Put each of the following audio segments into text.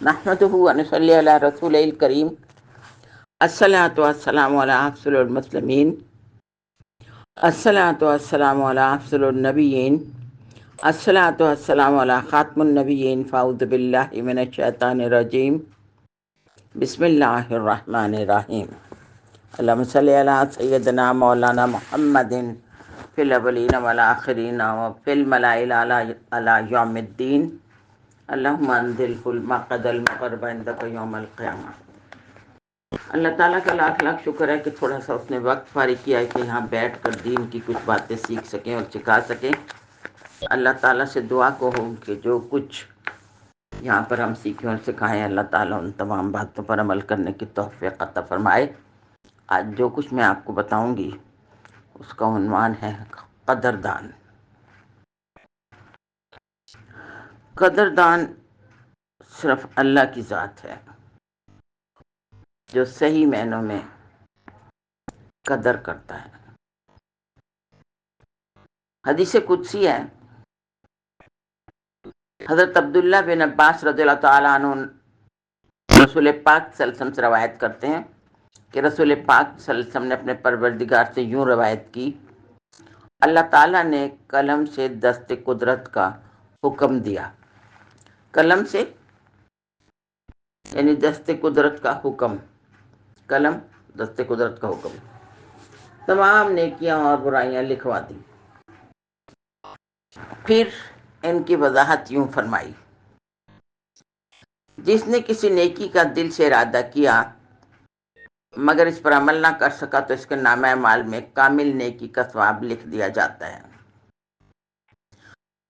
نحمده ونصلي على رسوله الكريم الصلاة والسلام على أفضل المسلمين الصلاة والسلام على أفضل النبيين الصلاة والسلام على خاتم النبيين فأعوذ بالله من الشيطان الرجيم بسم الله الرحمن الرحيم اللهم صل على سيدنا مولانا محمد في الأولين والآخرين وفي الملائكة على يوم الدين اللهم انزل المقد المقرب عندك یوم القیامہ۔ اللہ تعالیٰ کا لاکھ لاکھ شکر ہے کہ تھوڑا سا اس نے وقت فارغ کیا ہے کہ یہاں بیٹھ کر دین کی کچھ باتیں سیکھ سکیں اور سکھا سکیں۔ اللہ تعالیٰ سے دعا کو ہو کہ جو کچھ یہاں پر ہم سیکھیں اور سکھائیں، اللہ تعالیٰ ان تمام باتوں پر عمل کرنے کی توفیق عطا فرمائے۔ آج جو کچھ میں آپ کو بتاؤں گی اس کا عنوان ہے قدردان۔ قدردان صرف اللہ کی ذات ہے جو صحیح معنوں میں قدر کرتا ہے۔ حدیث قدسی ہے، حضرت عبداللہ بن عباس رضی اللہ تعالیٰ عنہ رسول پاک صلی اللہ علیہ وسلم سے روایت کرتے ہیں کہ رسول پاک صلی اللہ علیہ وسلم نے اپنے پروردگار سے یوں روایت کی، اللہ تعالیٰ نے قلم سے دست قدرت کا حکم دیا۔ قلم سے یعنی دست قدرت کا حکم، قلم دست قدرت کا حکم، تمام نیکیاں اور برائیاں لکھوا دی۔ پھر ان کی وضاحت یوں فرمائی، جس نے کسی نیکی کا دل سے ارادہ کیا مگر اس پر عمل نہ کر سکا تو اس کے نامہ اعمال میں کامل نیکی کا ثواب لکھ دیا جاتا ہے۔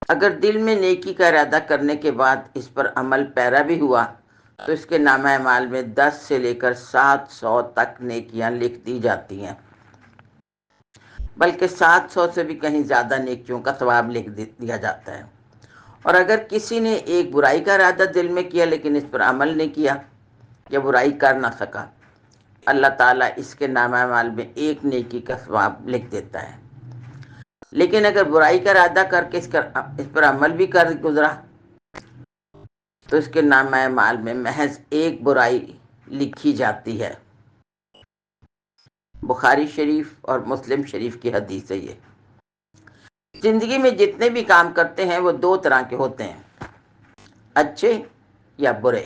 اگر دل میں نیکی کا ارادہ کرنے کے بعد اس پر عمل پیرا بھی ہوا تو اس کے نامہ اعمال میں 10 سے لے کر 700 تک نیکیاں لکھ دی جاتی ہیں، بلکہ 700 سے بھی کہیں زیادہ نیکیوں کا ثواب لکھ دیا جاتا ہے۔ اور اگر کسی نے ایک برائی کا ارادہ دل میں کیا لیکن اس پر عمل نہیں کیا یا برائی کر نہ سکا، اللہ تعالیٰ اس کے نامہ اعمال میں ایک نیکی کا ثواب لکھ دیتا ہے۔ لیکن اگر برائی کا ارادہ کر کے اس پر عمل بھی کر گزرا تو اس کے نامہ اعمال میں محض ایک برائی لکھی جاتی ہے۔ بخاری شریف اور مسلم شریف کی حدیث ہے یہ۔ زندگی میں جتنے بھی کام کرتے ہیں وہ 2 طرح کے ہوتے ہیں، اچھے یا برے،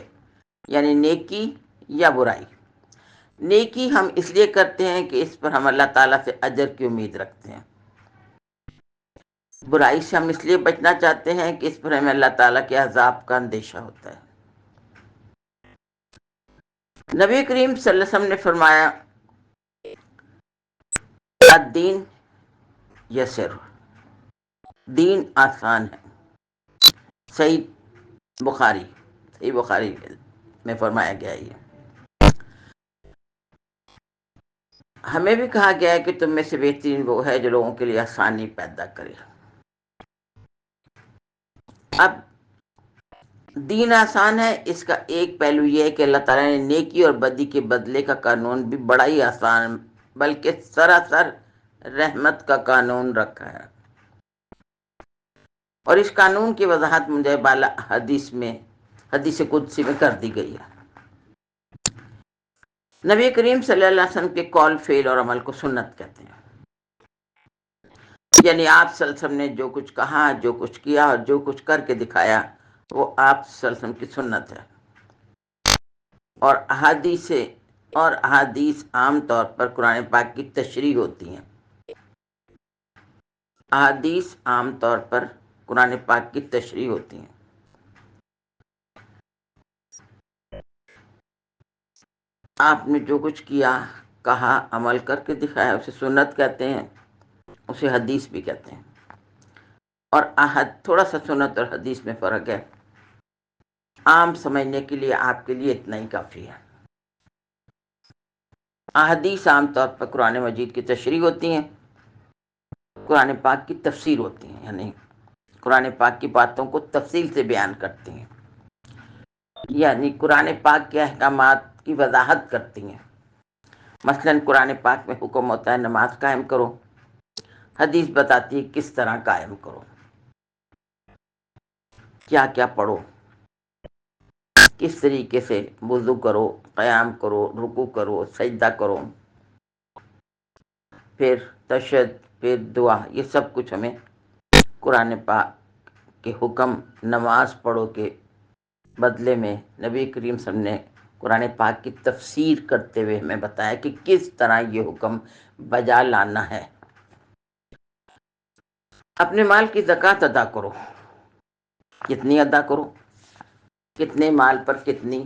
یعنی نیکی یا برائی۔ نیکی ہم اس لیے کرتے ہیں کہ اس پر ہم اللہ تعالیٰ سے اجر کی امید رکھتے ہیں۔ برائی سے ہم اس لیے بچنا چاہتے ہیں کہ اس پر ہمیں اللہ تعالیٰ کے عذاب کا اندیشہ ہوتا ہے۔ نبی کریم صلی اللہ علیہ وسلم نے فرمایا، الدین یسر، دین آسان ہے۔ صحیح بخاری میں فرمایا گیا ہے۔ یہ ہمیں بھی کہا گیا ہے کہ تم میں سے بہترین وہ ہے جو لوگوں کے لیے آسانی پیدا کرے۔ اب دین آسان ہے، اس کا ایک پہلو یہ ہے کہ اللہ تعالیٰ نے نیکی اور بدی کے بدلے کا قانون بھی بڑا ہی آسان بلکہ سراسر رحمت کا قانون رکھا ہے، اور اس قانون کی وضاحت مجھے بالا حدیث قدسی میں کر دی گئی ہے۔ نبی کریم صلی اللہ علیہ وسلم کے قول، فعل اور عمل کو سنت کہتے ہیں، یعنی آپ صلی اللہ علیہ وسلم نے جو کچھ کہا، جو کچھ کیا اور جو کچھ کر کے دکھایا وہ آپ صلی اللہ علیہ وسلم کی سنت ہے۔ اور احادیث عام طور پر قرآن پاک کی تشریح ہوتی ہیں۔ احادیث عام طور پر قرآن پاک کی تشریح ہوتی ہیں۔ آپ نے جو کچھ کیا، کہا، عمل کر کے دکھایا اسے سنت کہتے ہیں، اسے حدیث بھی کہتے ہیں۔ اور تھوڑا سا سنت اور حدیث میں فرق ہے، عام سمجھنے کے لیے آپ کے لیے اتنا ہی کافی ہے۔ احادیث عام طور پر قرآن مجید کی تشریح ہوتی ہیں، قرآن پاک کی تفسیر ہوتی ہیں، یعنی قرآن پاک کی باتوں کو تفصیل سے بیان کرتی ہیں، یعنی قرآن پاک کے احکامات کی وضاحت کرتی ہیں۔ مثلاً قرآن پاک میں حکم ہوتا ہے نماز قائم کرو، حدیث بتاتی ہے کس طرح قائم کرو، کیا کیا پڑھو، کس طریقے سے وضو کرو، قیام کرو، رکوع کرو، سجدہ کرو، پھر تشہد، پھر دعا، یہ سب کچھ ہمیں قرآن پاک کے حکم نماز پڑھو کے بدلے میں نبی کریم صلی اللہ علیہ وسلم نے قرآن پاک کی تفسیر کرتے ہوئے ہمیں بتایا کہ کس طرح یہ حکم بجا لانا ہے۔ اپنے مال کی زکوٰۃ ادا کرو۔ کتنی ادا کرو؟ کتنے مال پر کتنی؟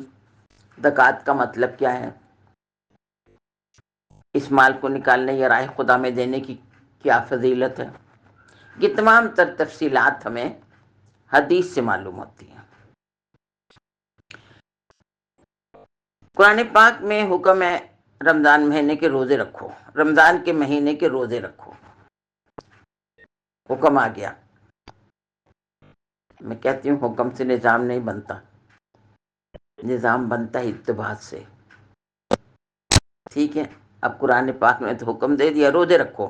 زکوٰۃ کا مطلب کیا ہے؟ اس مال کو نکالنے یا راہ خدا میں دینے کی کیا فضیلت ہے؟ یہ تمام تر تفصیلات ہمیں حدیث سے معلوم ہوتی ہیں۔ قرآن پاک میں حکم ہے رمضان مہینے کے روزے رکھو، رمضان کے مہینے کے روزے رکھو، حکم آ گیا۔ میں کہتی ہوں حکم سے نظام نہیں بنتا، نظام بنتا ہے اتباع سے۔ ٹھیک ہے، اب قرآن پاک نے تو حکم دے دیا روزے رکھو،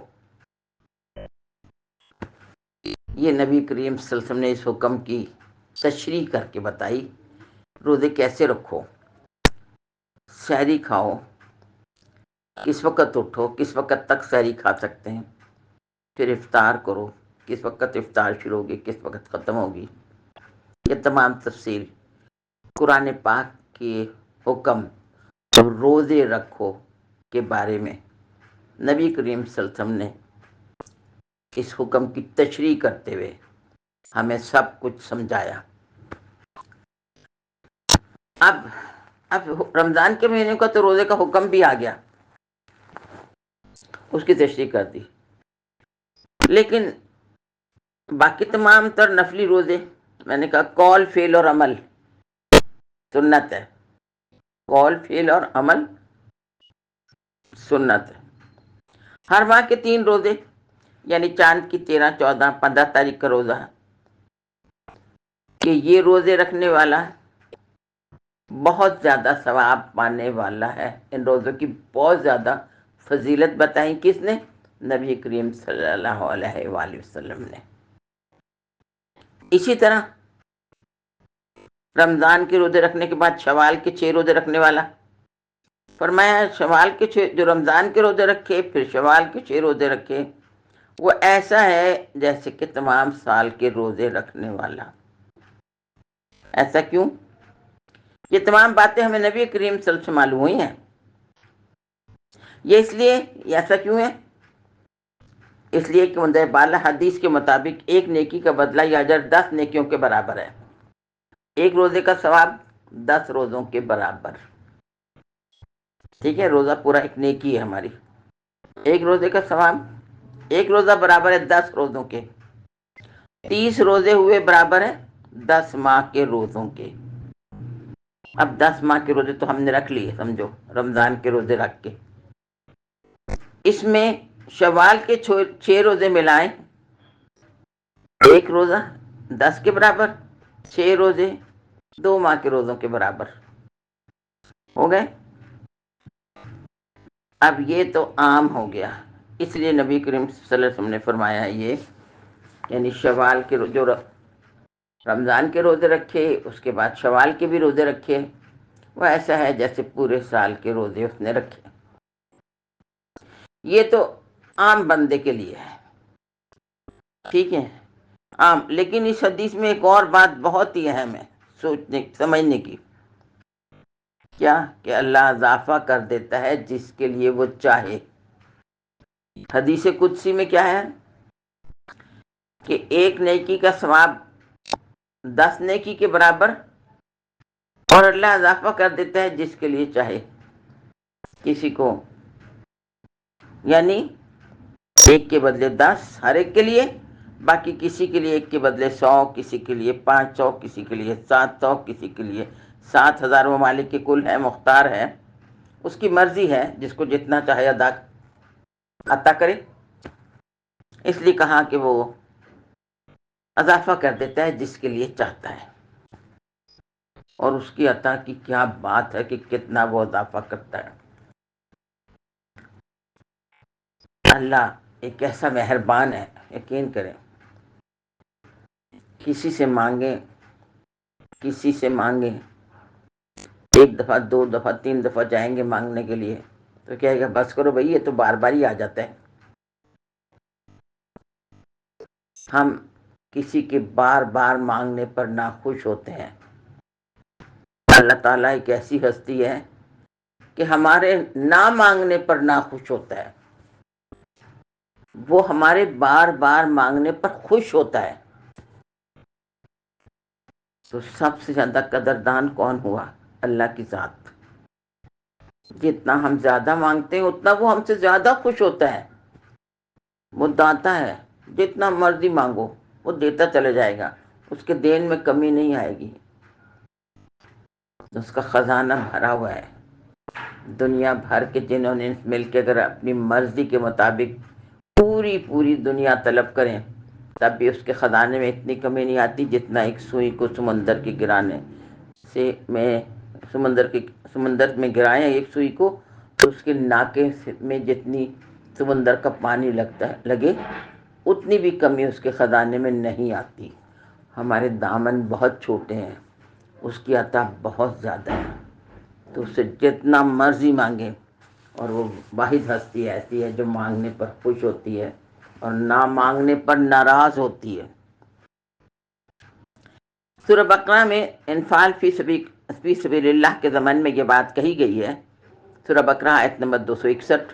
یہ نبی کریم صلی اللہ علیہ وسلم نے اس حکم کی تشریح کر کے بتائی۔ روزے کیسے رکھو؟ سحری کھاؤ، کس وقت اٹھو، کس وقت تک سحری کھا سکتے ہیں، پھر افطار کرو، کس وقت افطار شروع ہوگی، کس وقت ختم ہوگی، یہ تمام تفصیل قرآن پاک کے حکم روزے رکھو کے بارے میں نبی کریم صلی اللہ علیہ وسلم نے اس حکم کی تشریح کرتے ہوئے ہمیں سب کچھ سمجھایا۔ اب رمضان کے مہینے کا تو روزے کا حکم بھی آ گیا، اس کی تشریح کر دی، لیکن باقی تمام تر نفلی روزے، میں نے کہا قول، فعل اور عمل سنت ہے، قول، فعل اور عمل سنت ہے۔ ہر ماہ کے 3 روزے، یعنی چاند کی 13، 14، 15 تاریخ کا روزہ، کہ یہ روزے رکھنے والا بہت زیادہ ثواب پانے والا ہے۔ ان روزوں کی بہت زیادہ فضیلت بتائی کس نے؟ نبی کریم صلی اللہ علیہ وآلہ وسلم نے۔ اسی طرح رمضان کے روزے رکھنے کے بعد شوال کے 6 روزے رکھنے والا، فرمایا شوال کے 6، جو رمضان کے روزے رکھے پھر شوال کے 6 روزے رکھے، وہ ایسا ہے جیسے کہ تمام سال کے روزے رکھنے والا۔ ایسا کیوں؟ یہ تمام باتیں ہمیں نبی کریم صلی اللہ علیہ وسلم سے معلوم ہوئی ہیں۔ یہ اس لیے، ایسا کیوں ہے؟ اس لیے کہ مندہ بالا حدیث کے مطابق ایک نیکی کا بدلہ یا اجر 10 نیکیوں کے برابر ہے۔ ایک روزے کا ثواب 10 روزوں کے برابر۔ ٹھیک ہے، روزہ پورا ایک نیکی ہے ہماری۔ ایک روزے کا ثواب، ایک روزہ برابر ہے 10 روزوں کے۔ 30 روزے ہوئے برابر ہے 10 ماہ کے روزوں کے۔ اب 10 ماہ کے روزے تو ہم نے رکھ لیے، سمجھو رمضان کے روزے رکھ کے، اس میں شوال کے 6 روزے ملائیں، ایک روزہ 10 کے برابر، 6 روزے 2 ماہ کے روزوں کے برابر ہو گئے۔ اب یہ تو عام ہو گیا، اس لیے نبی کریم صلی اللہ علیہ وسلم نے فرمایا یہ، یعنی شوال کے جو رمضان کے روزے رکھے، اس کے بعد شوال کے بھی روزے رکھے، وہ ایسا ہے جیسے پورے سال کے روزے اس نے رکھے۔ یہ تو عام بندے کے لیے ہے، ٹھیک ہے، عام۔ لیکن اس حدیث میں ایک اور بات بہت ہی اہم ہے سوچنے سمجھنے کی، کیا؟ کہ اللہ اضافہ کر دیتا ہے جس کے لیے وہ چاہے۔ حدیث قدسی میں کیا ہے کہ ایک نیکی کا ثواب 10 نیکی کے برابر، اور اللہ اضافہ کر دیتا ہے جس کے لیے چاہے، کسی کو، یعنی ایک کے بدلے 10 ہر ایک کے لیے، باقی کسی کے لیے ایک کے بدلے 100، کسی کے لیے 500، کسی کے لیے 700، کسی کے لیے 7000۔ ممالک کے کل ہے، مختار ہے، اس کی مرضی ہے، جس کو جتنا چاہے عطا کرے۔ اس لیے کہا کہ وہ اضافہ کر دیتا ہے جس کے لیے چاہتا ہے، اور اس کی عطا کی کیا بات ہے کہ کتنا وہ اضافہ کرتا ہے۔ اللہ ایک ایسا مہربان ہے، یقین کریں، کسی سے مانگیں ایک دفعہ، دو دفعہ، تین دفعہ جائیں گے مانگنے کے لیے تو کہے گا بس کرو بھائی، یہ تو بار بار ہی آ جاتا ہے۔ ہم کسی کے بار بار مانگنے پر ناخوش ہوتے ہیں۔ اللہ تعالیٰ ایک ایسی ہستی ہے کہ ہمارے نہ مانگنے پر ناخوش ہوتا ہے، وہ ہمارے بار بار مانگنے پر خوش ہوتا ہے۔ تو سب سے زیادہ قدردان کون ہوا؟ اللہ کی ذات۔ جتنا ہم زیادہ مانگتے ہیں اتنا وہ ہم سے زیادہ خوش ہوتا ہے۔ وہ داتا ہے، جتنا مرضی مانگو وہ دیتا چلے جائے گا، اس کے دین میں کمی نہیں آئے گی، اس کا خزانہ بھرا ہوا ہے۔ دنیا بھر کے جنہوں نے مل کے اگر اپنی مرضی کے مطابق پوری پوری دنیا طلب کریں تب بھی اس کے خزانے میں اتنی کمی نہیں آتی جتنا ایک سوئی کو سمندر کے گرانے سے میں سمندر میں گرائیں ایک سوئی کو تو اس کے ناکے میں جتنی سمندر کا پانی لگے اتنی بھی کمی اس کے خزانے میں نہیں آتی۔ ہمارے دامن بہت چھوٹے ہیں، اس کی عطا بہت زیادہ ہے، تو اس سے جتنا مرضی مانگیں۔ اور وہ واحد ہستی ایسی ہے جو مانگنے پر خوش ہوتی ہے اور نہ مانگنے پر ناراض ہوتی ہے۔ سورہ بقرہ میں انفال فی سبیل اللہ کے ضمن میں یہ بات کہی گئی ہے۔ سورہ بقرہ آیت نمبر 261۔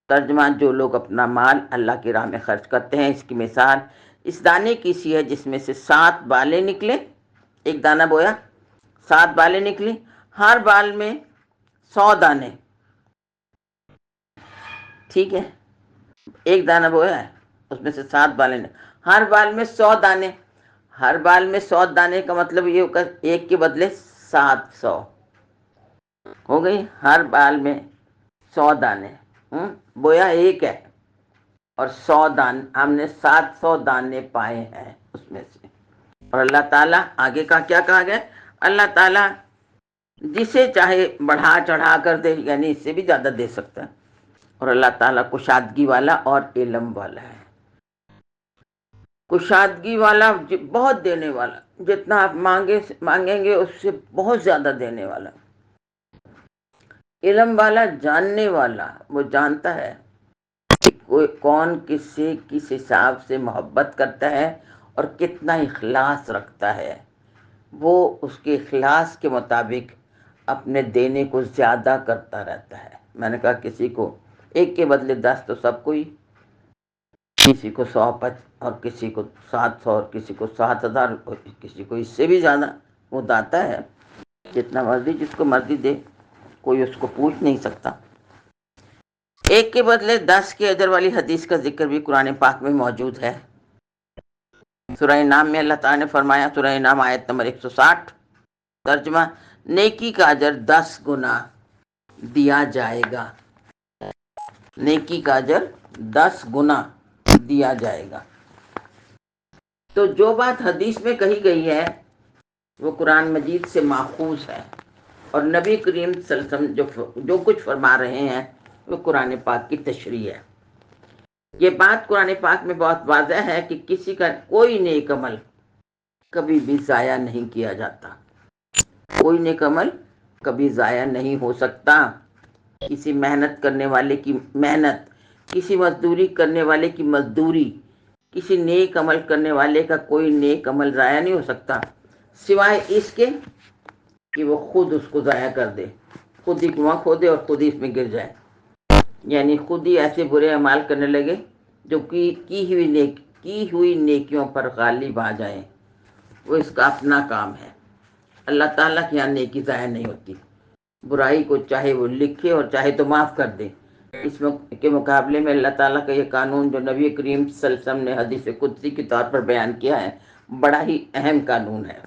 ترجمہ: جو لوگ اپنا مال اللہ کی راہ میں خرچ کرتے ہیں، اس کی مثال اس دانے کی سی ہے جس میں سے 7 بالیں نکلے۔ ایک دانہ بویا، 7 بالیں نکلی، ہر بال میں 100 دانے۔ ٹھیک ہے، ایک دانہ بویا ہے، اس میں سے 7 بالیں، ہر بال میں 100 دانے۔ ہر بال میں 100 دانے کا مطلب یہ ہوگا ایک کے بدلے 700 ہو گئی۔ ہر بال میں 100 دانے، بویا ایک ہے اور 100 دانے، ہم نے 700 دانے پائے ہیں اس میں سے۔ اور اللہ تعالیٰ آگے کا کیا کہا گیا؟ اللہ تعالیٰ جسے چاہے بڑھا چڑھا کر دے، یعنی اس سے بھی زیادہ دے سکتا ہے۔ اور اللہ تعالیٰ کشادگی والا اور علم والا ہے۔ کشادگی والا، بہت دینے والا، جتنا آپ مانگیں گے اس سے بہت زیادہ دینے والا۔ علم والا، جاننے والا، وہ جانتا ہے کہ کون کس سے کس حساب سے محبت کرتا ہے اور کتنا اخلاص رکھتا ہے، وہ اس کے اخلاص کے مطابق اپنے دینے کو زیادہ کرتا رہتا ہے۔ میں نے کہا کسی کو 1 کے بدلے 10 تو سب کو ہی، کسی کو 100 اور کسی کو 700 اور کسی کو 7000 اور کسی کو اس سے بھی زیادہ۔ وہ داتا ہے، جتنا مرضی جس کو مرضی دے، کوئی اس کو پوچھ نہیں سکتا۔ 1 کے بدلے 10 کے اجر والی حدیث کا ذکر بھی قرآن پاک میں موجود ہے۔ سورہ انعام میں اللہ تعالیٰ نے فرمایا، سورہ انعام آیت نمبر 160، ترجمہ: نیکی کا اجر 10 گنا دیا جائے گا۔ نیکی کا اجر 10 گنا دیا جائے گا۔ تو جو بات حدیث میں کہی گئی ہے وہ قرآن مجید سے ماخوذ ہے، اور نبی کریم صلی اللہ علیہ وسلم جو کچھ فرما رہے ہیں وہ قرآن پاک کی تشریح ہے۔ یہ بات قرآن پاک میں بہت واضح ہے کہ کسی کا کوئی نیک عمل کبھی بھی ضائع نہیں کیا جاتا۔ کوئی نیک عمل کبھی ضائع نہیں ہو سکتا۔ کسی محنت کرنے والے کی محنت، کسی مزدوری کرنے والے کی مزدوری، کسی نیک عمل کرنے والے کا کوئی نیک عمل ضائع نہیں ہو سکتا، سوائے اس کے کہ وہ خود اس کو ضائع کر دے، خود ہی کنواں کھودے اور خود ہی اس میں گر جائے، یعنی خود ہی ایسے برے اعمال کرنے لگے جو کی ہوئی نیکیوں پر غالب آ جائیں۔ وہ اس کا اپنا کام ہے۔ اللہ تعالیٰ کی یہاں نیکی ضائع نہیں ہوتی۔ برائی کو چاہے وہ لکھے اور چاہے تو معاف کر دے۔ اس کے مقابلے میں اللہ تعالیٰ کا یہ قانون جو نبی کریم صلی اللہ علیہ وسلم نے حدیث قدسی کے طور پر بیان کیا ہے، بڑا ہی اہم قانون ہے۔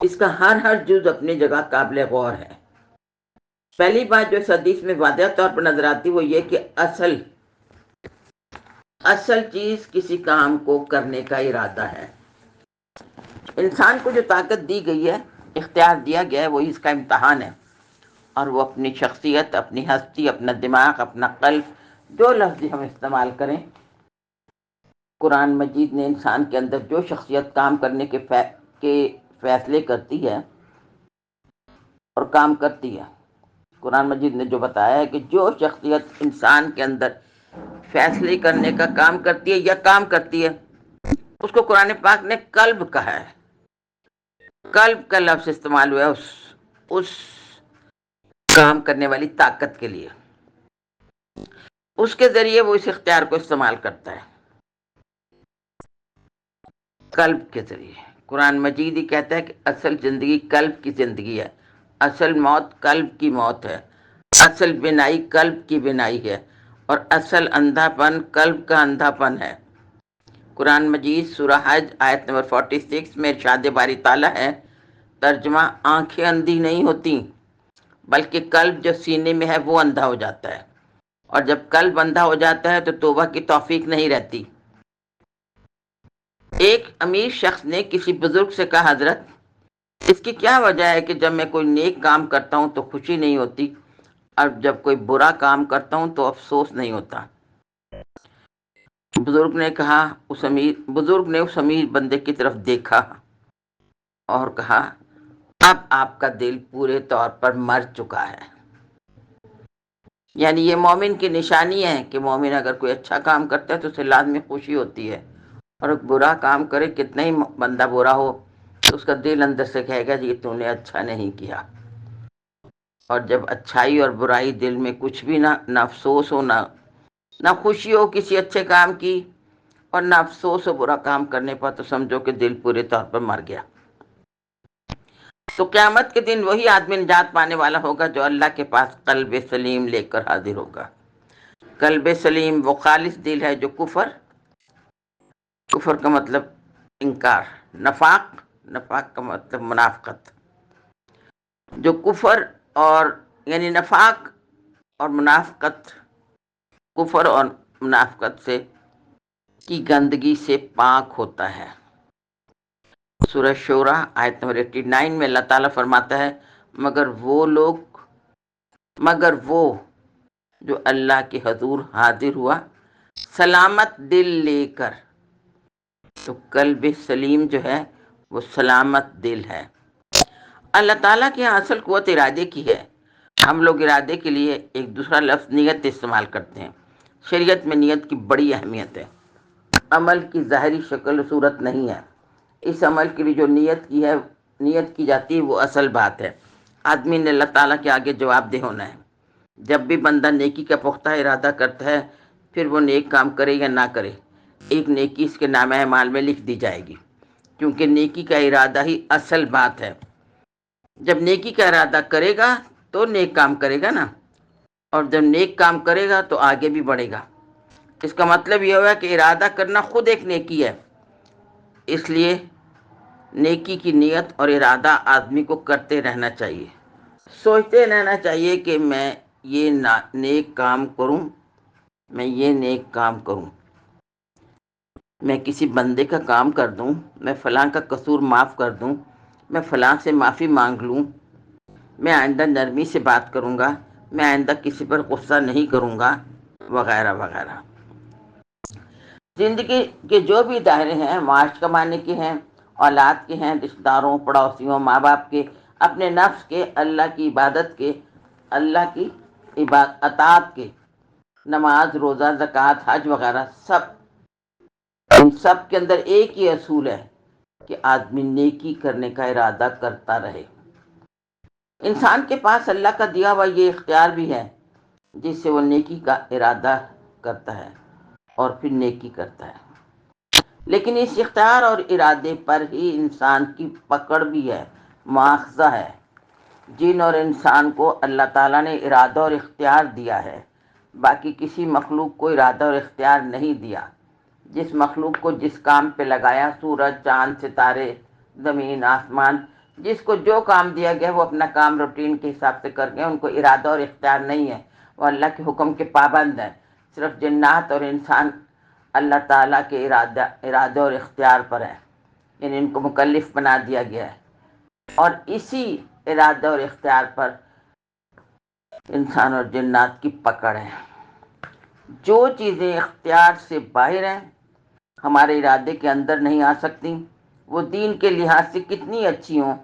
اس کا ہر جز اپنی جگہ قابل غور ہے۔ پہلی بات جو اس حدیث میں واضح طور پر نظر آتی وہ یہ کہ اصل چیز کسی کام کو کرنے کا ارادہ ہے۔ انسان کو جو طاقت دی گئی ہے، اختیار دیا گیا ہے، وہی اس کا امتحان ہے، اور وہ اپنی شخصیت، اپنی ہستی، اپنا دماغ، اپنا قلب، جو لفظ ہم استعمال کریں، قرآن مجید نے انسان کے اندر جو شخصیت کام کرنے کے فیصلے کرتی ہے اور کام کرتی ہے۔ قرآن مجید نے جو بتایا ہے کہ جو شخصیت انسان کے اندر فیصلے کرنے کا کام کرتی ہے یا کام کرتی ہے، اس کو قرآن پاک نے قلب کہا ہے۔ قلب کا لفظ استعمال ہوا ہے اس کام کرنے والی طاقت کے لیے، اس کے ذریعے وہ اس اختیار کو استعمال کرتا ہے، قلب کے ذریعے۔ قرآن مجید ہی کہتا ہے کہ اصل زندگی قلب کی زندگی ہے، اصل موت قلب کی موت ہے، اصل بینائی قلب کی بینائی ہے، اور اصل اندھا پن قلب کا اندھا پن ہے۔ قرآن مجید سورہ حج آیت نمبر 46 میں ارشاد باری تعالیٰ ہے، ترجمہ: آنکھیں اندھی نہیں ہوتی، بلکہ قلب جو سینے میں ہے وہ اندھا ہو جاتا ہے، اور جب قلب اندھا ہو جاتا ہے تو توبہ کی توفیق نہیں رہتی۔ ایک امیر شخص نے کسی بزرگ سے کہا، حضرت، اس کی کیا وجہ ہے کہ جب میں کوئی نیک کام کرتا ہوں تو خوشی نہیں ہوتی، اور جب کوئی برا کام کرتا ہوں تو افسوس نہیں ہوتا؟ بزرگ نے اس امیر بندے کی طرف دیکھا اور کہا، اب آپ کا دل پورے طور پر مر چکا ہے۔ یعنی یہ مومن کی نشانی ہے کہ مومن اگر کوئی اچھا کام کرتا ہے تو اسے لازمی خوشی ہوتی ہے، اور ایک برا کام کرے، کتنا ہی بندہ برا ہو تو اس کا دل اندر سے کہے گا یہ تو نے اچھا نہیں کیا۔ اور جب اچھائی اور برائی دل میں کچھ بھی نہ افسوس ہو، نہ خوشی ہو کسی اچھے کام کی، اور نہ افسوس ہو برا کام کرنے پر، تو سمجھو کہ دل پورے طور پر مر گیا۔ تو قیامت کے دن وہی آدمی نجات پانے والا ہوگا جو اللہ کے پاس قلب سلیم لے کر حاضر ہوگا۔ قلب سلیم وہ خالص دل ہے جو کفر کا مطلب انکار، نفاق کا مطلب منافقت، جو کفر اور یعنی نفاق اور منافقت، کفر اور منافقت سے کی گندگی سے پاک ہوتا ہے۔ سورہ شورى آیت نمبر 89 میں اللہ تعالیٰ فرماتا ہے، مگر وہ جو اللہ کے حضور حاضر ہوا سلامت دل لے کر۔ تو قلب سلیم جو ہے وہ سلامت دل ہے۔ اللہ تعالیٰ کی اصل قوت ارادے کی ہے۔ ہم لوگ ارادے کے لیے ایک دوسرا لفظ نیت استعمال کرتے ہیں۔ شریعت میں نیت کی بڑی اہمیت ہے، عمل کی ظاہری شکل و صورت نہیں ہے۔ اس عمل کے لیے جو نیت کی جاتی ہے وہ اصل بات ہے۔ آدمی نے اللہ تعالیٰ کے آگے جواب دہ ہونا ہے۔ جب بھی بندہ نیکی کا پختہ ارادہ کرتا ہے، پھر وہ نیک کام کرے یا نہ کرے، ایک نیکی اس کے نامہ اعمال میں لکھ دی جائے گی، کیونکہ نیکی کا ارادہ ہی اصل بات ہے۔ جب نیکی کا ارادہ کرے گا تو نیک کام کرے گا نا، اور جب نیک کام کرے گا تو آگے بھی بڑھے گا۔ اس کا مطلب یہ ہوا کہ ارادہ کرنا خود ایک نیکی ہے۔ اس لیے نیکی کی نیت اور ارادہ آدمی کو کرتے رہنا چاہیے، سوچتے رہنا چاہیے کہ میں یہ نیک کام کروں، میں یہ نیک کام کروں، میں کسی بندے کا کام کر دوں، میں فلاں کا قصور معاف کر دوں، میں فلاں سے معافی مانگ لوں، میں آئندہ نرمی سے بات کروں گا، میں آئندہ کسی پر غصہ نہیں کروں گا، وغیرہ وغیرہ۔ زندگی کے جو بھی دائرے ہیں، معاش کمانے کے ہیں، اولاد کے ہیں، رشتہ داروں، پڑوسیوں، ماں باپ کے، اپنے نفس کے، اللہ کی عبادت کے، اللہ کی اطاعت کے، نماز، روزہ، زکوٰۃ، حج وغیرہ، ان سب کے اندر ایک ہی اصول ہے کہ آدمی نیکی کرنے کا ارادہ کرتا رہے۔ انسان کے پاس اللہ کا دیا ہوا یہ اختیار بھی ہے جس سے وہ نیکی کا ارادہ کرتا ہے اور پھر نیکی کرتا ہے، لیکن اس اختیار اور ارادے پر ہی انسان کی پکڑ بھی ہے، مواخذہ ہے۔ جن اور انسان کو اللہ تعالیٰ نے ارادہ اور اختیار دیا ہے، باقی کسی مخلوق کو ارادہ اور اختیار نہیں دیا۔ جس مخلوق کو جس کام پہ لگایا، سورج، چاند، ستارے، زمین، آسمان، جس کو جو کام دیا گیا وہ اپنا کام روٹین کے حساب سے کر گئے، ان کو ارادہ اور اختیار نہیں ہے، وہ اللہ کے حکم کے پابند ہیں۔ صرف جنات اور انسان اللہ تعالیٰ کے ارادہ اور اختیار پر ہیں، یعنی ان کو مکلف بنا دیا گیا ہے، اور اسی ارادہ اور اختیار پر انسان اور جنات کی پکڑ ہے۔ جو چیزیں اختیار سے باہر ہیں، ہمارے ارادے کے اندر نہیں آ سکتی، وہ دین کے لحاظ سے کتنی اچھی ہوں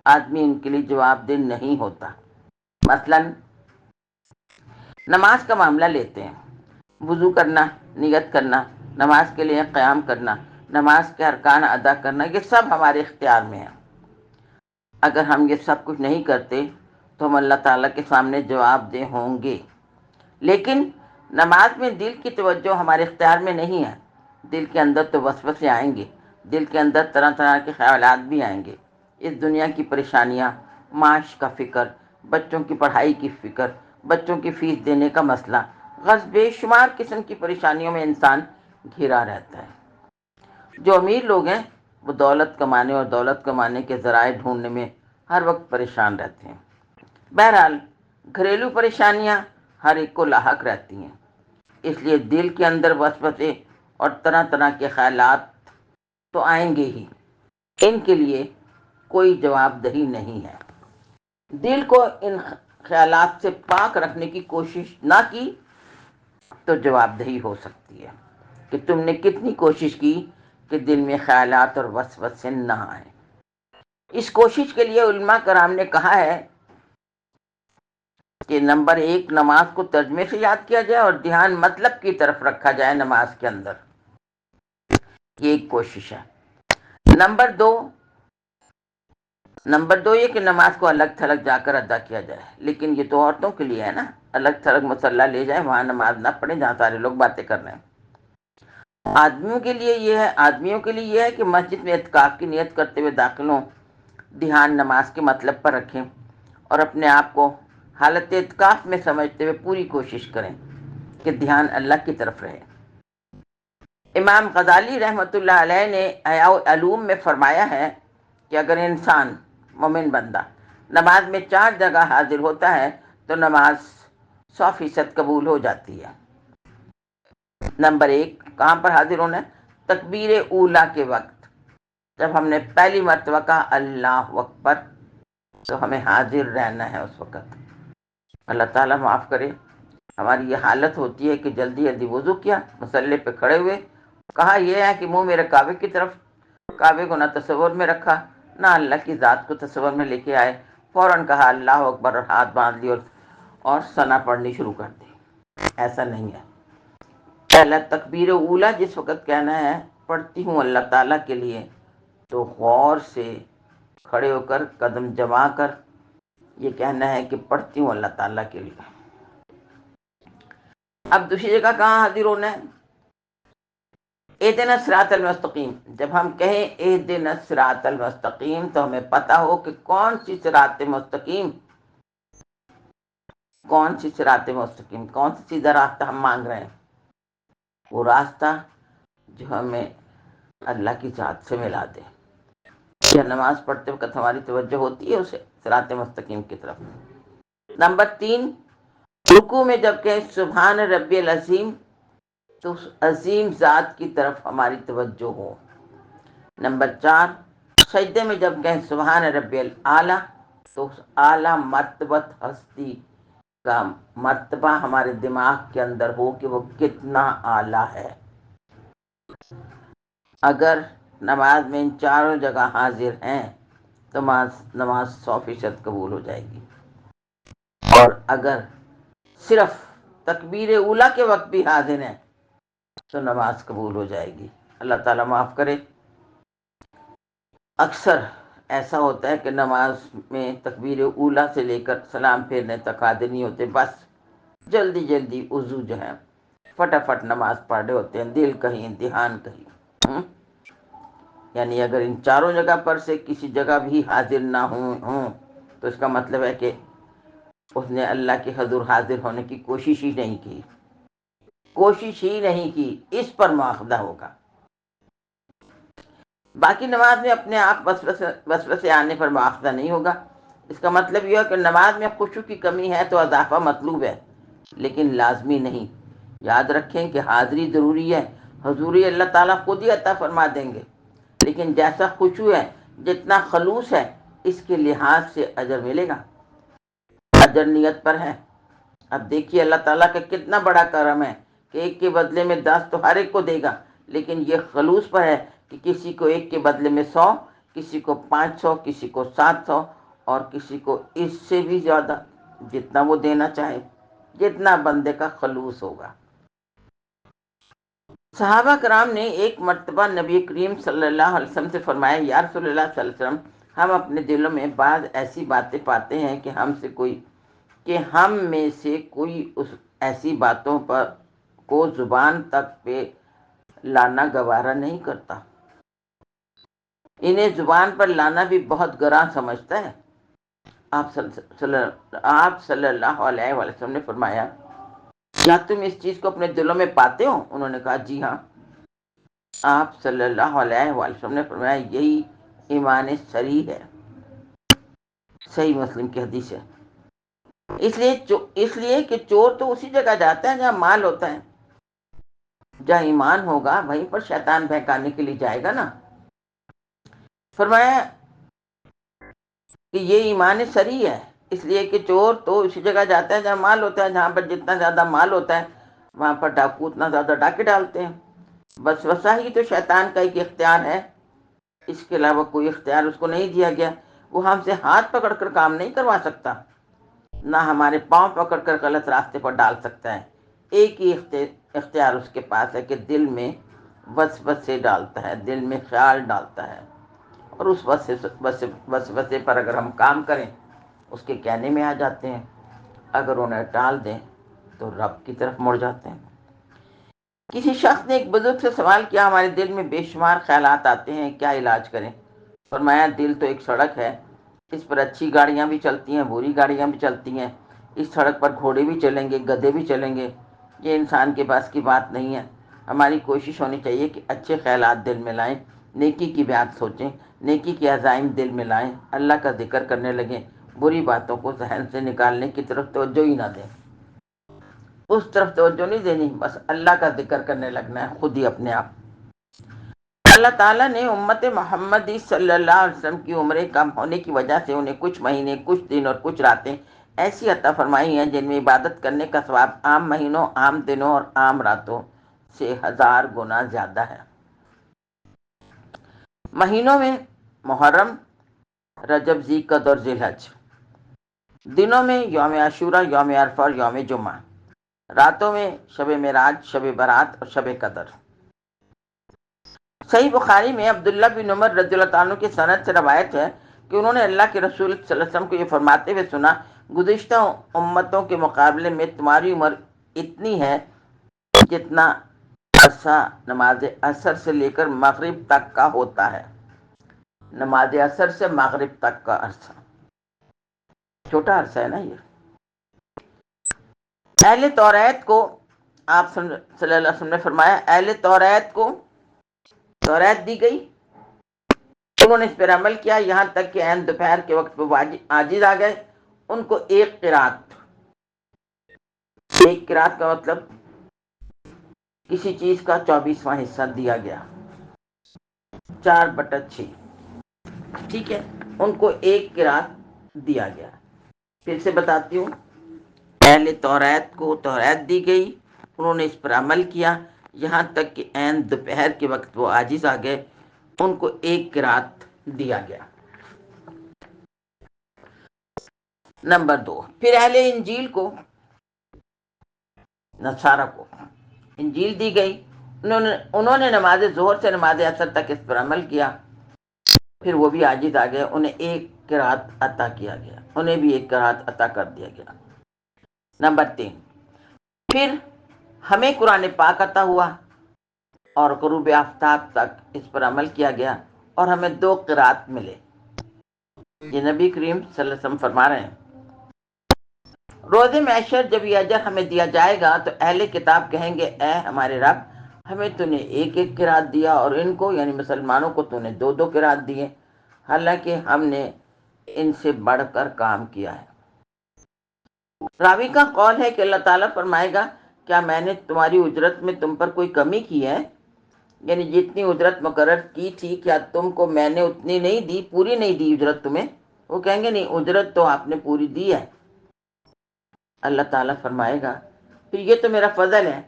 آدمی ان کے لیے جواب دہ نہیں ہوتا۔ مثلا نماز کا معاملہ لیتے ہیں، وضو کرنا، نیت کرنا، نماز کے لیے قیام کرنا، نماز کے ارکان ادا کرنا، یہ سب ہمارے اختیار میں ہے۔ اگر ہم یہ سب کچھ نہیں کرتے تو ہم اللہ تعالیٰ کے سامنے جواب دہ ہوں گے۔ لیکن نماز میں دل کی توجہ ہمارے اختیار میں نہیں ہے۔ دل کے اندر تو وسوسے آئیں گے، دل کے اندر طرح طرح کے خیالات بھی آئیں گے۔ اس دنیا کی پریشانیاں، معاش کا فکر، بچوں کی پڑھائی کی فکر، بچوں کی فیس دینے کا مسئلہ، غرض بے شمار قسم کی پریشانیوں میں انسان گھرا رہتا ہے۔ جو امیر لوگ ہیں وہ دولت کمانے اور دولت کمانے کے ذرائع ڈھونڈنے میں ہر وقت پریشان رہتے ہیں۔ بہرحال گھریلو پریشانیاں ہر ایک کو لاحق رہتی ہیں، اس لیے دل کے اندر وسوسے اور طرح طرح کے خیالات تو آئیں گے ہی۔ ان کے لیے کوئی جواب دہی نہیں ہے۔ دل کو ان خیالات سے پاک رکھنے کی کوشش نہ کی تو جواب دہی ہو سکتی ہے کہ تم نے کتنی کوشش کی کہ دل میں خیالات اور وسوسے نہ آئیں۔ اس کوشش کے لیے علماء کرام نے کہا ہے کہ نمبر 1، نماز کو ترجمے سے یاد کیا جائے اور دھیان مطلب کی طرف رکھا جائے نماز کے اندر، یہ ایک کوشش ہے۔ نمبر دو یہ کہ نماز کو الگ تھلگ جا کر ادا کیا جائے، لیکن یہ تو عورتوں کے لیے ہے نا، الگ تھلگ مصلی لے جائیں، وہاں نماز نہ پڑھیں جہاں سارے لوگ باتیں کر رہے ہیں۔ آدمیوں کے لیے یہ ہے کہ مسجد میں اعتکاف کی نیت کرتے ہوئے داخل ہوں، دھیان نماز کے مطلب پر رکھیں اور اپنے آپ کو حالت اعتکاف میں سمجھتے ہوئے پوری کوشش کریں کہ دھیان اللہ کی طرف رہے۔ امام غزالی رحمۃ اللہ علیہ نے احیاء العلوم میں فرمایا ہے کہ اگر انسان مومن بندہ نماز میں 4 جگہ حاضر ہوتا ہے تو نماز 100% قبول ہو جاتی ہے۔ نمبر 1، کہاں پر حاضر ہونا ہے؟ تکبیر اولیٰ کے وقت، جب ہم نے پہلی مرتبہ کہا اللہ اکبر تو ہمیں حاضر رہنا ہے اس وقت۔ اللہ تعالیٰ معاف کرے، ہماری یہ حالت ہوتی ہے کہ جلدی جلدی وضو کیا، مصلی پہ کھڑے ہوئے، کہا یہ ہے کہ منہ میرے کعبے کی طرف، کعبے کو نہ تصور میں رکھا نہ اللہ کی ذات کو تصور میں لے کے آئے، فوراً کہا اللہ اکبر اور ہاتھ باندھ لی اور ثنا پڑھنی شروع کر دی۔ ایسا نہیں ہے۔ پہلا تکبیر اولیٰ جس وقت کہنا ہے پڑھتی ہوں اللہ تعالیٰ کے لیے، تو غور سے کھڑے ہو کر قدم جما کر یہ کہنا ہے کہ پڑھتی ہوں اللہ تعالیٰ کے لیے۔ اب دوسری جگہ کہاں حاضر ہونا ہے؟ اہدنا الصراط المستقیم، جب ہم کہیں اہدنا الصراط المستقیم تو ہمیں پتہ ہو کہ کون سی صراط مستقیم، کون سی صراط مستقیم، کون سی سیدھا راستہ ہم مانگ رہے ہیں۔ وہ راستہ جو ہمیں اللہ کی ذات سے ملا دے۔ کیا نماز پڑھتے وقت ہماری توجہ ہوتی ہے اسے صراط مستقیم کی طرف؟ نمبر 3، رکوع میں جب کہیں سبحان ربی العظیم تو اس عظیم ذات کی طرف ہماری توجہ ہو۔ نمبر 4، سجدے میں جب کہیں سبحان ربی الاعلیٰ تو اس اعلیٰ مرتبت ہستی کا مرتبہ ہمارے دماغ کے اندر ہو کہ وہ کتنا اعلیٰ ہے۔ اگر نماز میں ان 4 جگہ حاضر ہیں تو نماز 100% قبول ہو جائے گی، اور اگر صرف تکبیر اولیٰ کے وقت بھی حاضر ہیں تو نماز قبول ہو جائے گی۔ اللہ تعالیٰ معاف کرے، اکثر ایسا ہوتا ہے کہ نماز میں تکبیر اولیٰ سے لے کر سلام پھیرنے تک حاضر نہیں ہوتے، بس جلدی جلدی وضو جو ہے فٹافٹ نماز پڑھ رہے ہوتے ہیں، دل کہیں دھیان کہیں۔ یعنی اگر ان 4 جگہ پر سے کسی جگہ بھی حاضر نہ ہوں تو اس کا مطلب ہے کہ اس نے اللہ کے حضور حاضر ہونے کی کوشش ہی نہیں کی، اس پر مواخذہ ہوگا۔ باقی نماز میں اپنے آپ وسوسے آنے پر مواخذہ نہیں ہوگا۔ اس کا مطلب یہ ہے کہ نماز میں خشوع کی کمی ہے تو اضافہ مطلوب ہے، لیکن لازمی نہیں۔ یاد رکھیں کہ حاضری ضروری ہے، حضوری اللہ تعالیٰ خود ہی عطا فرما دیں گے، لیکن جیسا خشوع ہے، جتنا خلوص ہے، اس کے لحاظ سے اجر ملے گا۔ اجر نیت پر ہے۔ اب دیکھیے اللہ تعالیٰ کا کتنا بڑا کرم ہے کہ 1 کے بدلے میں 10 تو ہر ایک کو دے گا، لیکن یہ خلوص پر ہے کہ کسی کو 1 کے بدلے میں 100 کسی کو 500، کسی کو 700، اور کسی کو اس سے بھی زیادہ، جتنا وہ دینا چاہے، جتنا بندے کا خلوص ہوگا۔ صحابہ کرام نے ایک مرتبہ نبی کریم صلی اللہ علیہ وسلم سے فرمایا، یا رسول اللہ صلی اللہ علیہ وسلم، ہم اپنے دلوں میں بعض ایسی باتیں پاتے ہیں کہ ہم میں سے کوئی اس ایسی باتوں پر کو زبان تک پہ لانا گوارا نہیں کرتا، انہیں زبان پر لانا بھی بہت گراں سمجھتا ہے۔ آپ صلی اللہ علیہ وسلم نے فرمایا، کیا تم اس چیز کو اپنے دلوں میں پاتے ہو؟ انہوں نے کہا جی ہاں۔ آپ صلی اللہ علیہ وسلم نے فرمایا، یہی ایمان صریح ہے۔ صحیح مسلم کی حدیث ہے۔ اس لیے کہ چور تو اسی جگہ جاتا ہے جہاں مال ہوتا ہے، جہاں ایمان ہوگا وہیں پر شیطان بہکانے کے لیے جائے گا نا۔ فرمایا کہ یہ ایمان صریح ہے، اس لیے کہ چور تو اسی جگہ جاتا ہے جہاں مال ہوتا ہے، جہاں پر جتنا زیادہ مال ہوتا ہے وہاں پر ڈاکو اتنا زیادہ ڈاکے ڈالتے ہیں۔ وسوسہ ہی تو شیطان کا ایک اختیار ہے، اس کے علاوہ کوئی اختیار اس کو نہیں دیا گیا۔ وہ ہم سے ہاتھ پکڑ کر کام نہیں کروا سکتا، نہ ہمارے پاؤں پکڑ کر غلط راستے پر ڈال سکتا ہے۔ ایک ہی اختیار اس کے پاس ہے کہ دل میں وسوسے ڈالتا ہے، دل میں خیال ڈالتا ہے، اور اس وسوسے پر اگر ہم کام کریں اس کے کہنے میں آ جاتے ہیں، اگر انہیں ٹال دیں تو رب کی طرف مڑ جاتے ہیں۔ کسی شخص نے ایک بزرگ سے سوال کیا، ہمارے دل میں بے شمار خیالات آتے ہیں، کیا علاج کریں؟ فرمایا، دل تو ایک سڑک ہے، اس پر اچھی گاڑیاں بھی چلتی ہیں، بری گاڑیاں بھی چلتی ہیں، اس سڑک پر گھوڑے بھی چلیں گے، گدھے بھی چلیں گے، یہ انسان کے پاس کی بات نہیں ہے۔ ہماری کوشش ہونی چاہیے کہ اچھے خیالات دل میں لائیں، نیکی کی بات سوچیں، نیکی کے عزائم دل میں لائیں، اللہ کا ذکر کرنے لگیں، بری باتوں کو ذہن سے نکالنے کی طرف توجہ ہی نہ دیں، اس طرف توجہ نہیں دینی، بس اللہ کا ذکر کرنے لگنا ہے خود ہی اپنے آپ۔ اللہ تعالیٰ نے امت محمدی صلی اللہ علیہ وسلم کی عمریں کم ہونے کی وجہ سے انہیں کچھ مہینے، کچھ دن اور کچھ راتیں ایسی عطا فرمائی ہیں جن میں عبادت کرنے کا ثواب عام مہینوں، عام دنوں اور عام راتوں سے 1000 گنا زیادہ ہے۔ مہینوں میں محرم، رجب، ذی اور ذی الحج، دنوں میں یوم عاشوراء، یوم عرفہ اور یوم جمعہ، راتوں میں شب معراج، شب برات اور شب قدر۔ صحیح بخاری میں عبداللہ بن عمر رضی اللہ عنہ کی سند سے روایت ہے کہ انہوں نے اللہ کے رسول صلی اللہ علیہ وسلم کو یہ فرماتے ہوئے سنا، گزشتہ امتوں کے مقابلے میں تمہاری عمر اتنی ہے جتنا عرصہ نماز عصر سے لے کر مغرب تک کا ہوتا ہے۔ نماز عصر سے مغرب تک کا عرصہ چھوٹا عرصہ ہے نا یہ۔ اہل توریت کو آپ صلی اللہ علیہ وسلم نے فرمایا، اہل توریت کو توریت دی گئی، انہوں نے اس پر عمل کیا یہاں تک کہ عین دوپہر کے وقت وہ عاجز آ گئے، ان کو ایک قرات کا مطلب کسی چیز کا 24واں حصہ دیا گیا، 4/6، ٹھیک ہے، ان کو ایک قرات دیا گیا۔ پھر سے بتاتی ہوں، اہل توریت کو توریت دی گئی، انہوں نے اس پر عمل کیا یہاں تک کہ عین دوپہر کے وقت وہ عاجز آ گئے، ان کو ایک قرات دیا گیا۔ نمبر 2، پھر اہل انجیل کو، نصارہ کو انجیل دی گئی، انہوں نے نماز ظہر سے نماز عصر تک اس پر عمل کیا، پھر وہ بھی عاجز آ گئے، انہیں ایک قرات عطا کیا گیا، انہیں بھی ایک قرات عطا کر دیا گیا۔ نمبر 3، پھر ہمیں قرآن پاک عطا ہوا اور غروب آفتاب تک اس پر عمل کیا گیا اور ہمیں 2 قرات ملے۔ یہ نبی کریم صلی اللہ علیہ وسلم فرما رہے ہیں۔ روز محشر جب یہ اجر ہمیں دیا جائے گا تو اہل کتاب کہیں گے، اے ہمارے رب، ہمیں تو نے ایک ایک قرات دیا اور ان کو یعنی مسلمانوں کو تو نے 2 قرات دیے، حالانکہ ہم نے ان سے بڑھ کر کام کیا ہے۔ راوی کا قول ہے کہ اللہ تعالیٰ فرمائے گا، کیا میں نے تمہاری اجرت میں تم پر کوئی کمی کی ہے؟ یعنی جتنی اجرت مقرر کی تھی کیا تم کو میں نے اتنی نہیں دی، پوری نہیں دی اجرت تمہیں؟ وہ کہیں گے نہیں، اجرت تو آپ نے پوری دی ہے۔ اللہ تعالیٰ فرمائے گا، پھر یہ تو میرا فضل ہے،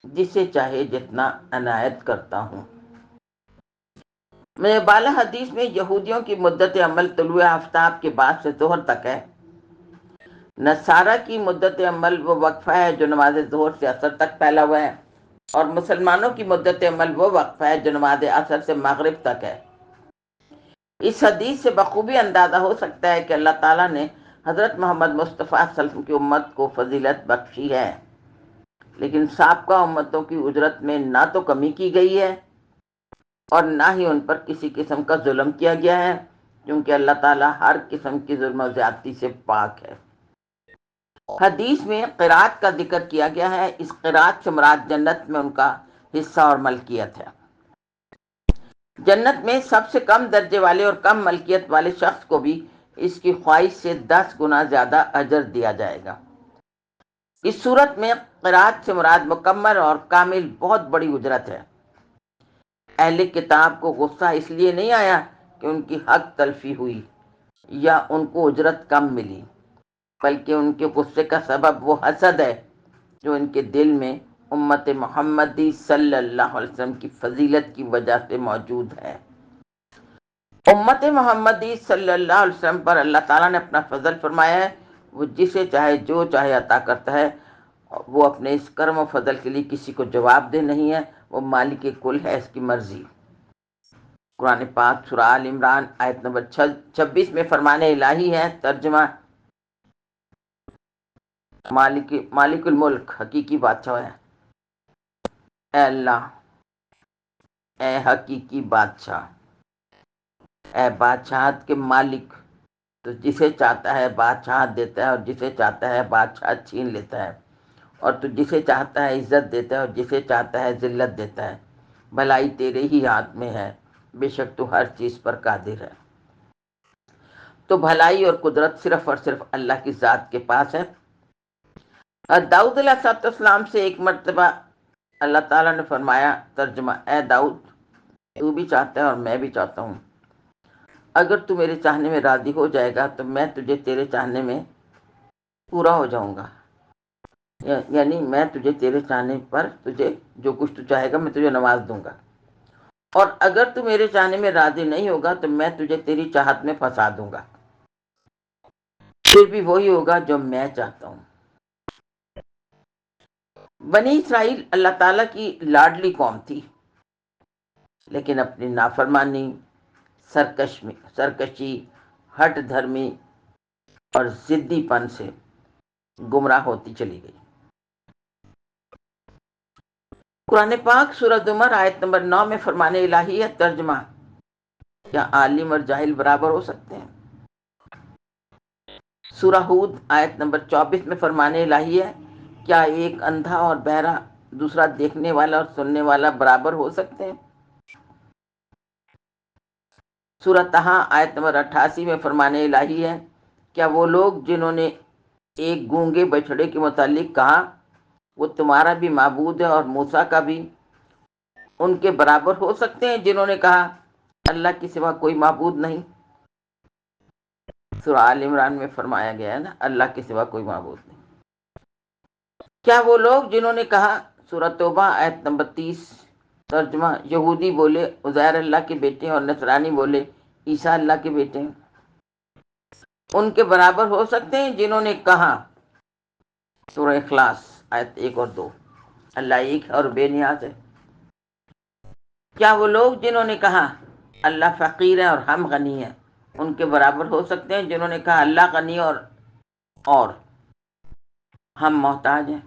جسے چاہے جتنا عنایت کرتا ہوں۔ میں بالا حدیث میں یہودیوں کی مدت عمل طلوع آفتاب کے بعد سے ظہر تک ہے، نصارہ کی مدت عمل وہ وقفہ ہے جو نماز ظہر سے عصر تک پھیلا ہوا ہے، اور مسلمانوں کی مدت عمل وہ وقفہ ہے جو نماز عصر سے مغرب تک ہے۔ اس حدیث سے بخوبی اندازہ ہو سکتا ہے کہ اللہ تعالیٰ نے حضرت محمد مصطفیٰ صلی اللہ علیہ وسلم کی امت کو فضیلت بخشی ہے، لیکن سابقہ امتوں کی اجرت میں نہ تو کمی کی گئی ہے اور نہ ہی ان پر کسی قسم کا ظلم کیا گیا ہے، کیونکہ اللہ تعالیٰ ہر قسم کی ظلم و زیادتی سے پاک ہے۔ حدیث میں قرات کا ذکر کیا گیا ہے، اس قرات سے مراد جنت میں ان کا حصہ اور ملکیت ہے۔ جنت میں سب سے کم درجے والے اور کم ملکیت والے شخص کو بھی اس کی خواہش سے 10 گنا زیادہ اجر دیا جائے گا۔ اس صورت میں قرات سے مراد مکمل اور کامل بہت بڑی اجرت ہے۔ اہل کتاب کو غصہ اس لیے نہیں آیا کہ ان کی حق تلفی ہوئی یا ان کو اجرت کم ملی، بلکہ ان کے غصے کا سبب وہ حسد ہے جو ان کے دل میں امت محمدی صلی اللہ علیہ وسلم کی فضیلت کی وجہ سے موجود ہے۔ امت محمدی صلی اللہ علیہ وسلم پر اللہ تعالیٰ نے اپنا فضل فرمایا ہے، وہ جسے چاہے جو چاہے عطا کرتا ہے، وہ اپنے اس کرم و فضل کے لیے کسی کو جواب دہ نہیں ہے، وہ مالک کل ہے، اس کی مرضی۔ قرآن پاک سورہ آل عمران آیت نمبر 26 میں فرمان الہی ہے، ترجمہ مالک الملک حقیقی بادشاہ ہے۔ اے اللہ، اے حقیقی بادشاہ، اے بادشاہت کے مالک، تو جسے چاہتا ہے بادشاہت دیتا ہے اور جسے چاہتا ہے بادشاہت چھین لیتا ہے، اور تو جسے چاہتا ہے عزت دیتا ہے اور جسے چاہتا ہے ذلت دیتا ہے۔ بھلائی تیرے ہی ہاتھ میں ہے، بے شک تو ہر چیز پر قادر ہے۔ تو بھلائی اور قدرت صرف اور صرف اللہ کی ذات کے پاس ہے۔ داؤد علیہ السلام سے ایک مرتبہ اللہ تعالیٰ نے فرمایا، ترجمہ اے داؤد، تو بھی چاہتا ہے اور میں بھی چاہتا ہوں، اگر تو میرے چاہنے میں راضی ہو جائے گا تو میں تجھے تیرے چاہنے میں پورا ہو جاؤں گا، یعنی میں تجھے تیرے چاہنے پر تجھے جو کچھ تو چاہے گا میں تجھے نواز دوں گا، اور اگر تو میرے چاہنے میں راضی نہیں ہوگا تو میں تجھے تیری چاہت میں پھنسا دوں گا، پھر بھی وہی ہوگا جو میں چاہتا ہوں۔ بنی اسرائیل اللہ تعالیٰ کی لاڈلی قوم تھی، لیکن اپنی نافرمانی، سرکشی، ہٹ دھرمی اور ضدی پن سے گمراہ ہوتی چلی گئی۔ قرآن پاک سورہ زمر آیت نمبر 9 میں فرمان الہی ہے، ترجمہ کیا عالم اور جاہل برابر ہو سکتے ہیں؟ سورہ ہود آیت نمبر 24 میں فرمان الہی ہے، کیا ایک اندھا اور بہرا دوسرا دیکھنے والا اور سننے والا برابر ہو سکتے ہیں؟ سورہ طٰہٰ آیت نمبر 88 میں فرمان الہی ہے، کیا وہ لوگ جنہوں نے ایک گونگے بچڑے کے متعلق کہا وہ تمہارا بھی معبود ہے اور موسیٰ کا بھی، ان کے برابر ہو سکتے ہیں جنہوں نے کہا اللہ کے سوا کوئی معبود نہیں؟ سورہ آل عمران میں فرمایا گیا ہے نا، اللہ کے سوا کوئی معبود نہیں۔ کیا وہ لوگ جنہوں نے کہا، سورہ توبہ آیت نمبر 30، ترجمہ یہودی بولے عزیر اللہ کے بیٹے اور نصرانی بولے عیسیٰ اللہ کے بیٹے ہیں، ان کے برابر ہو سکتے ہیں جنہوں نے کہا، سورہ اخلاص آیت 1 اور 2، اللہ ایک ہے اور بے نیاز ہے۔ کیا وہ لوگ جنہوں نے کہا اللہ فقیر ہے اور ہم غنی ہیں، ان کے برابر ہو سکتے ہیں جنہوں نے کہا اللہ غنی اور ہم محتاج ہیں؟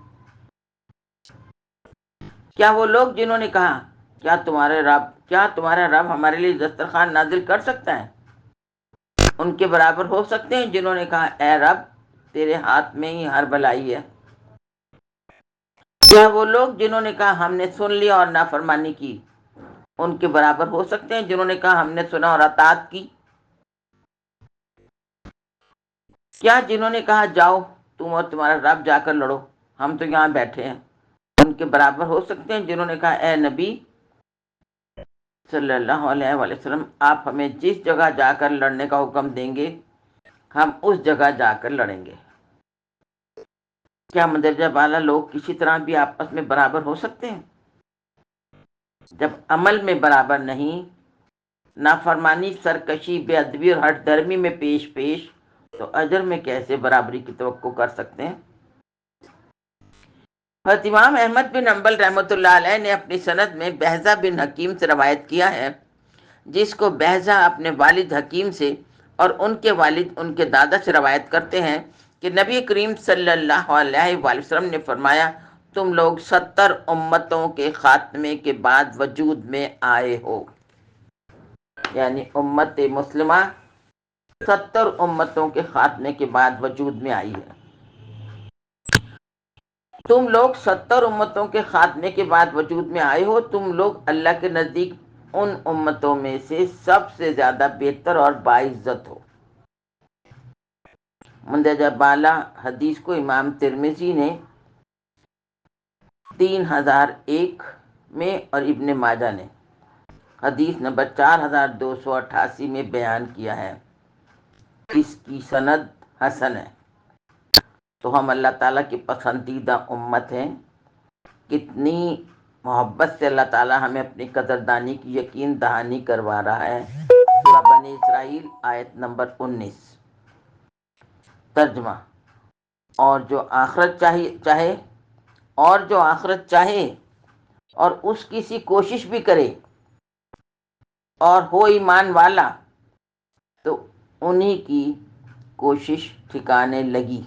کیا وہ لوگ جنہوں نے کہا کیا تمہارا رب ہمارے لیے دسترخوان نازل کر سکتا ہے، ان کے برابر ہو سکتے ہیں جنہوں نے کہا اے رب تیرے ہاتھ میں ہی ہر بھلائی ہے؟ کیا وہ لوگ جنہوں نے کہا ہم نے سن لیا اور نافرمانی کی، ان کے برابر ہو سکتے ہیں جنہوں نے کہا ہم نے سنا اور اطاعت کی؟ کیا جنہوں نے کہا جاؤ تم اور تمہارا رب جا کر لڑو، ہم تو یہاں بیٹھے ہیں، ان کے برابر ہو سکتے ہیں جنہوں نے کہا اے نبی صلی اللہ علیہ وسلم، آپ ہمیں جس جگہ جا کر لڑنے کا حکم دیں گے ہم اس جگہ جا کر لڑیں گے؟ کیا مندرجہ بالا لوگ کسی طرح بھی آپس میں برابر ہو سکتے ہیں؟ جب عمل میں برابر نہیں نافرمانی، سرکشی، بے ادبی اور ہٹ دھرمی میں پیش تو اجر میں کیسے برابری کی توقع کر سکتے ہیں؟ حضرت امام احمد بن حنبل رحمۃ اللہ علیہ نے اپنی سند میں بہزہ بن حکیم سے روایت کیا ہے، جس کو بہزہ اپنے والد حکیم سے اور ان کے والد ان کے دادا سے روایت کرتے ہیں کہ نبی کریم صلی اللہ علیہ وآلہ وسلم نے فرمایا، تم لوگ 70 امتوں کے خاتمے کے بعد وجود میں آئے ہو، یعنی امت مسلمہ 70 امتوں کے خاتمے کے بعد وجود میں آئی ہے۔ تم لوگ 70 امتوں کے خاتمے کے بعد وجود میں آئے ہو، تم لوگ اللہ کے نزدیک ان امتوں میں سے سب سے زیادہ بہتر اور باعزت ہو۔ مندرجہ بالا حدیث کو امام ترمذی نے 3001 میں اور ابن ماجہ نے حدیث نمبر 4288 میں بیان کیا ہے۔ اس کی سند حسن ہے۔ تو ہم اللہ تعالیٰ کی پسندیدہ امت ہیں۔ کتنی محبت سے اللہ تعالیٰ ہمیں اپنی قدردانی کی یقین دہانی کروا رہا ہے۔ سورہ بنی اسرائیل آیت نمبر 19۔ ترجمہ: اور جو آخرت چاہے اور اس کی سی کوشش بھی کرے اور ہو ایمان والا، تو انہی کی کوشش ٹھکانے لگی،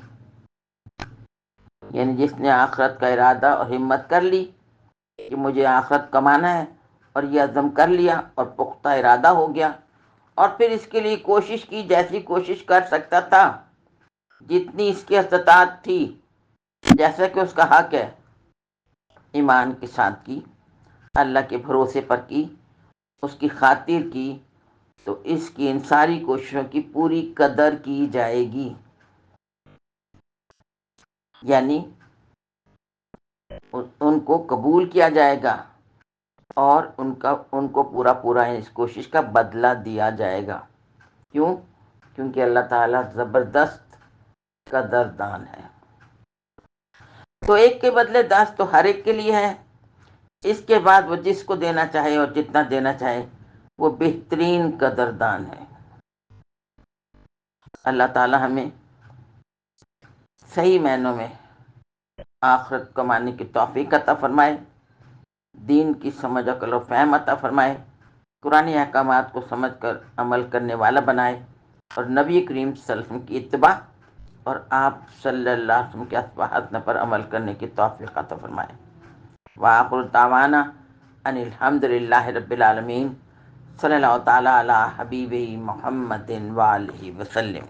یعنی جس نے آخرت کا ارادہ اور ہمت کر لی کہ مجھے آخرت کمانا ہے، اور یہ عزم کر لیا اور پختہ ارادہ ہو گیا، اور پھر اس کے لیے کوشش کی، جیسی کوشش کر سکتا تھا، جتنی اس کی استطاعت تھی، جیسا کہ اس کا حق ہے، ایمان کے ساتھ کی، اللہ کے بھروسے پر کی، اس کی خاطر کی، تو اس کی ان ساری کوششوں کی پوری قدر کی جائے گی، یعنی ان کو قبول کیا جائے گا اور ان کو پورا اس کوشش کا بدلہ دیا جائے گا۔ کیوں؟ کیونکہ اللہ تعالیٰ زبردست قدردان ہے۔ تو ایک کے بدلے 10 تو ہر ایک کے لیے ہے۔ اس کے بعد وہ جس کو دینا چاہے اور جتنا دینا چاہے، وہ بہترین قدردان ہے۔ اللہ تعالیٰ ہمیں صحیح معنوں میں آخرت کمانے کی توفیق عطا فرمائے، دین کی سمجھ، عقل و فہم عطا فرمائے، قرآن احکامات کو سمجھ کر عمل کرنے والا بنائے، اور نبی کریم صلی اللہ علیہ وسلم کی اتباع اور آپ صلی اللہ علیہ وسلم کے اصحاب پر عمل کرنے کی توفیق عطا فرمائے۔ وآخر دعوانا ان الحمد للہ رب العالمین، صلی اللہ تعالیٰ علی حبیبہ محمد وآلہ وسلم۔